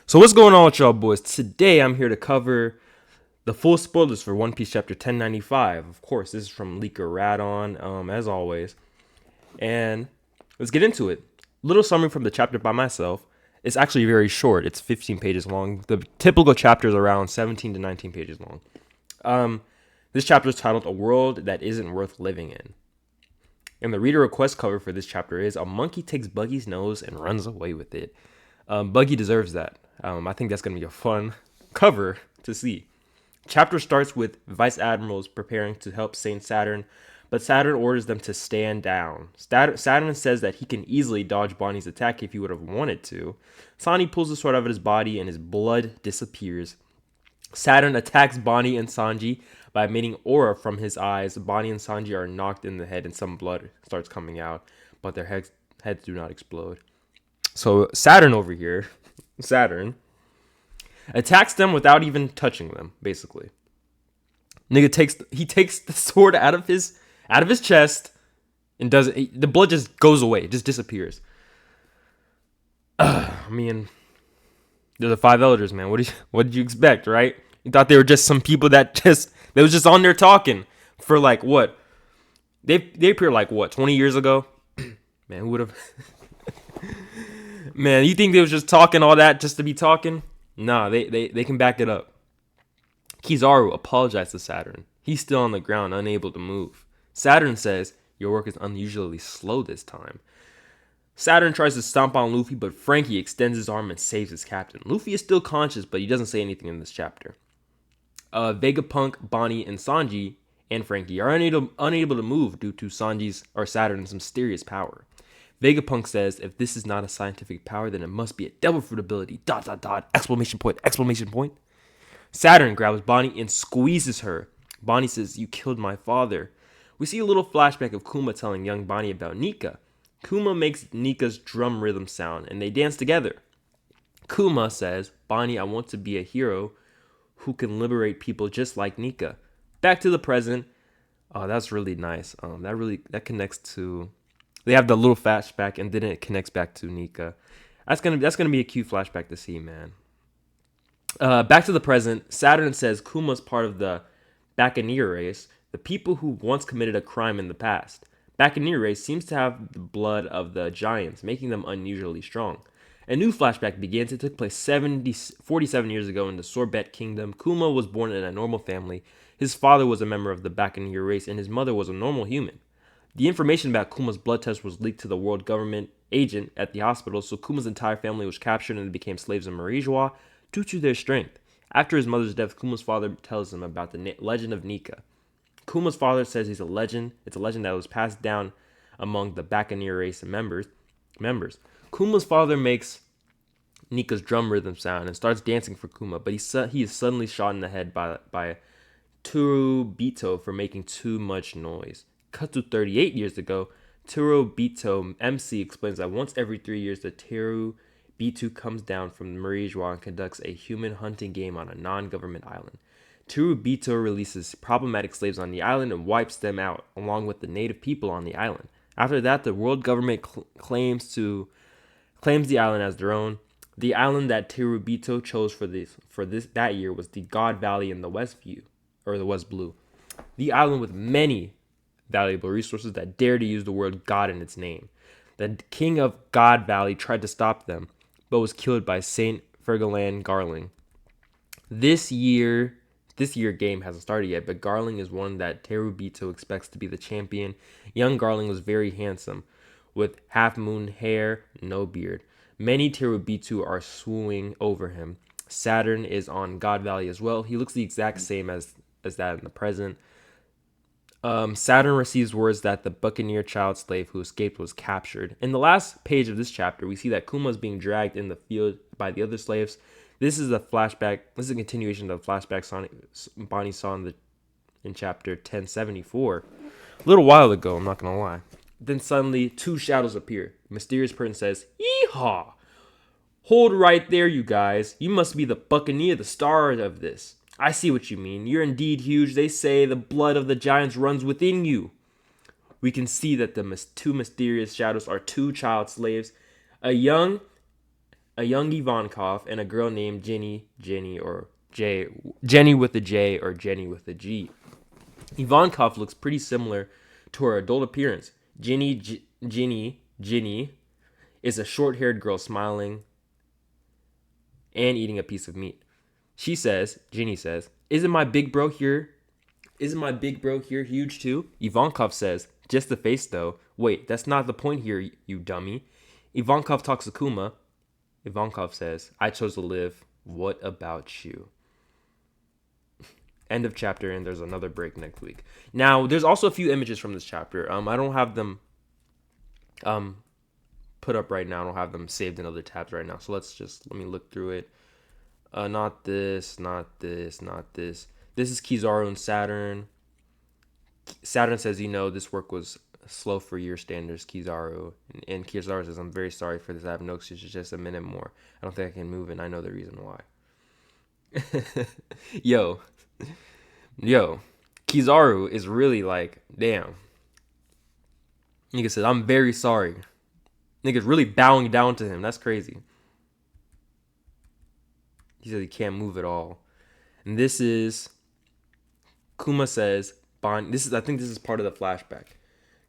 So what's going on with y'all boys? Today I'm here to cover the full spoilers for One Piece chapter 1095. Of course, this is from Leaker Radon, as always. And let's get into it. Little summary from the chapter by myself. It's actually very short. It's 15 pages long. The typical chapter is around 17 to 19 pages long. This chapter is titled A World That Isn't Worth Living In. And the reader request cover for this chapter is A Monkey Takes Buggy's Nose and Runs Away with It. Buggy deserves that. I think that's going to be a fun cover to see. Chapter starts with Vice Admirals preparing to help Saint Saturn, but Saturn orders them to stand down. Saturn says that he can easily dodge Bonnie's attack if he would have wanted to. Sonny pulls the sword out of his body and his blood disappears. Saturn attacks Bonnie and Sanji by emitting aura from his eyes. Bonnie and Sanji are knocked in the head and some blood starts coming out, but their heads do not explode. So Saturn over here, Saturn, attacks them without even touching them, basically. Nigga takes the sword out of his chest and does it. The blood just goes away, it just disappears. I mean, they're the five elders, man. What did you expect, right? You thought they were just some people that was just on there talking for like what? They appeared like what, 20 years ago? Man, who would have Man, you think they was just talking all that just to be talking? Nah, they can back it up. Kizaru apologized to Saturn. He's still on the ground, unable to move. Saturn says, your work is unusually slow this time. Saturn tries to stomp on Luffy, but Frankie extends his arm and saves his captain. Luffy is still conscious, but he doesn't say anything in this chapter. Vegapunk, Bonnie, and Sanji and Frankie are unable to move due to Saturn's mysterious power. Vegapunk says, if this is not a scientific power, then it must be a devil fruit ability. ... Exclamation point. Saturn grabs Bonnie and squeezes her. Bonnie says, you killed my father. We see a little flashback of Kuma telling young Bonnie about Nika. Kuma makes Nika's drum rhythm sound, and they dance together. Kuma says, Bonnie, I want to be a hero who can liberate people just like Nika. Back to the present. Oh, that's really nice. That connects to... They have the little flashback, and then it connects back to Nika. That's gonna be a cute flashback to see, man. Back to the present. Saturn says Kuma's part of the Buccaneer race, the people who once committed a crime in the past. Buccaneer race seems to have the blood of the giants, making them unusually strong. A new flashback begins. It took place 47 years ago in the Sorbet Kingdom. Kuma was born in a normal family. His father was a member of the Buccaneer race, and his mother was a normal human. The information about Kuma's blood test was leaked to the world government agent at the hospital, so Kuma's entire family was captured and became slaves in Marijois due to their strength. After his mother's death, Kuma's father tells him about the legend of Nika. Kuma's father says he's a legend. It's a legend that was passed down among the Buccaneer race members. Kuma's father makes Nika's drum rhythm sound and starts dancing for Kuma, but he is suddenly shot in the head by Turubito for making too much noise. Cut to 38 years ago, Turubito MC explains that once every 3 years, the Turubito comes down from Marijois and conducts a human hunting game on a non-government island. Turubito releases problematic slaves on the island and wipes them out, along with the native people on the island. After that, the world government claims the island as their own. The island that Turubito chose for that year was the God Valley in the West Blue. The island with many valuable resources that dare to use the word God in its name. The king of God Valley tried to stop them, but was killed by Saint Fergalan Garling. This year game hasn't started yet, but Garling is one that Terubito expects to be the champion. Young Garling was very handsome, with half-moon hair, no beard. Many Terubito are swooning over him. Saturn is on God Valley as well. He looks the exact same as that in the present. Saturn receives words that the Buccaneer child slave who escaped was captured. In the last page of this chapter, we see that Kuma is being dragged in the field by the other slaves. This is a flashback. This is a continuation of the flashback Bonnie saw in chapter 1074. A little while ago, I'm not going to lie. Then suddenly, two shadows appear. A mysterious person says, Yeehaw! Hold right there, you guys. You must be the Buccaneer, the star of this. I see what you mean. You're indeed huge. They say the blood of the giants runs within you. We can see that the two mysterious shadows are two child slaves, a young a young Ivankov, and a girl named Jenny with a J or Jenny with a G. Ivankov looks pretty similar to her adult appearance. Ginny is a short-haired girl smiling and eating a piece of meat. Ginny says, Isn't my big bro here huge too? Ivankov says, Just the face though. Wait, that's not the point here, you dummy. Ivankov talks to Kuma. Ivankov says, I chose to live. What about you? End of chapter, and there's another break next week. Now, there's also a few images from this chapter. I don't have them put up right now. I don't have them saved in other tabs right now. So let me look through it. Not this. This is Kizaru and Saturn. Saturn says, this work was slow for your standards, Kizaru. And Kizaru says, I'm very sorry for this. I have no excuse. Just a minute more. I don't think I can move, and I know the reason why. Yo, Kizaru is really like, damn. Nigga said, I'm very sorry. Nigga's really bowing down to him. That's crazy. He said he can't move at all. And this is, Kuma says, I think this is part of the flashback.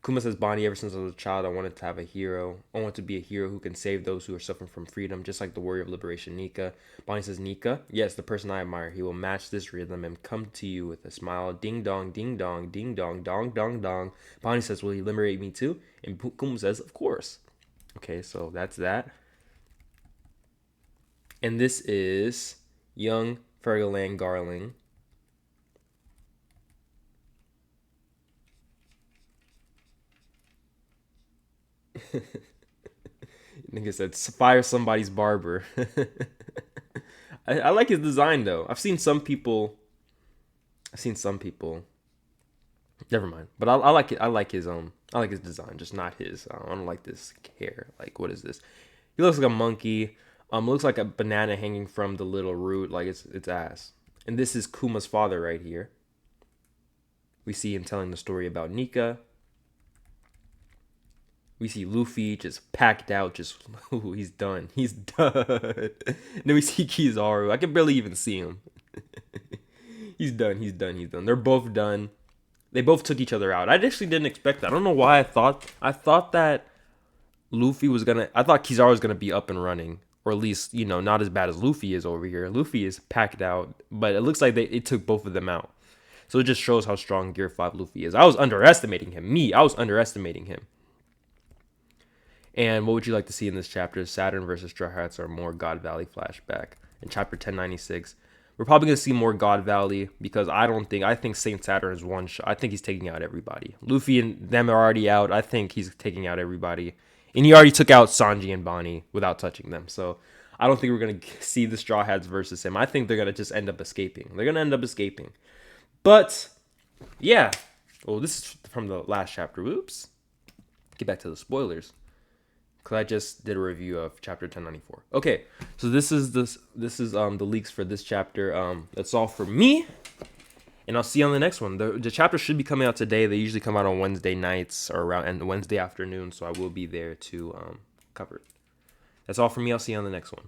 Kuma says, Bonnie, ever since I was a child, I wanted to have a hero. I want to be a hero who can save those who are suffering from freedom, just like the warrior of liberation, Nika. Bonnie says, Nika, yes, the person I admire. He will match this rhythm and come to you with a smile. Ding dong, ding dong, ding dong, dong, dong, dong. Bonnie says, will he liberate me too? And Kuma says, of course. Okay, so that's that. And this is young Fergalang Garling. Nigga said, fire somebody's barber. I like his design though. I've seen some people. Never mind. But I like it. I like his design, just not his. I don't like this hair. Like, what is this? He looks like a monkey. Looks like a banana hanging from the little root. Like it's ass. And this is Kuma's father right here. We see him telling the story about Nika. We see Luffy just packed out, he's done. He's done. And then we see Kizaru. I can barely even see him. He's done. They're both done. They both took each other out. I actually didn't expect that. I don't know why I thought that I thought Kizaru was gonna be up and running. Or at least, not as bad as Luffy is over here. Luffy is packed out, but it looks like it took both of them out. So it just shows how strong Gear 5 Luffy is. I was underestimating him. I was underestimating him. And what would you like to see in this chapter? Saturn versus Straw Hats or more God Valley flashback. In chapter 1096, we're probably going to see more God Valley because I think Saint Saturn is one shot. I think he's taking out everybody. Luffy and them are already out. I think he's taking out everybody. And he already took out Sanji and Bonnie without touching them. So I don't think we're going to see the Straw Hats versus him. I think they're going to just end up escaping. But, yeah. Oh, this is from the last chapter. Oops. Get back to the spoilers. Because I just did a review of chapter 1094. Okay, so this is the leaks for this chapter. That's all for me, and I'll see you on the next one. The chapter should be coming out today. They usually come out on Wednesday nights or around Wednesday afternoon, so I will be there to cover it. That's all for me. I'll see you on the next one.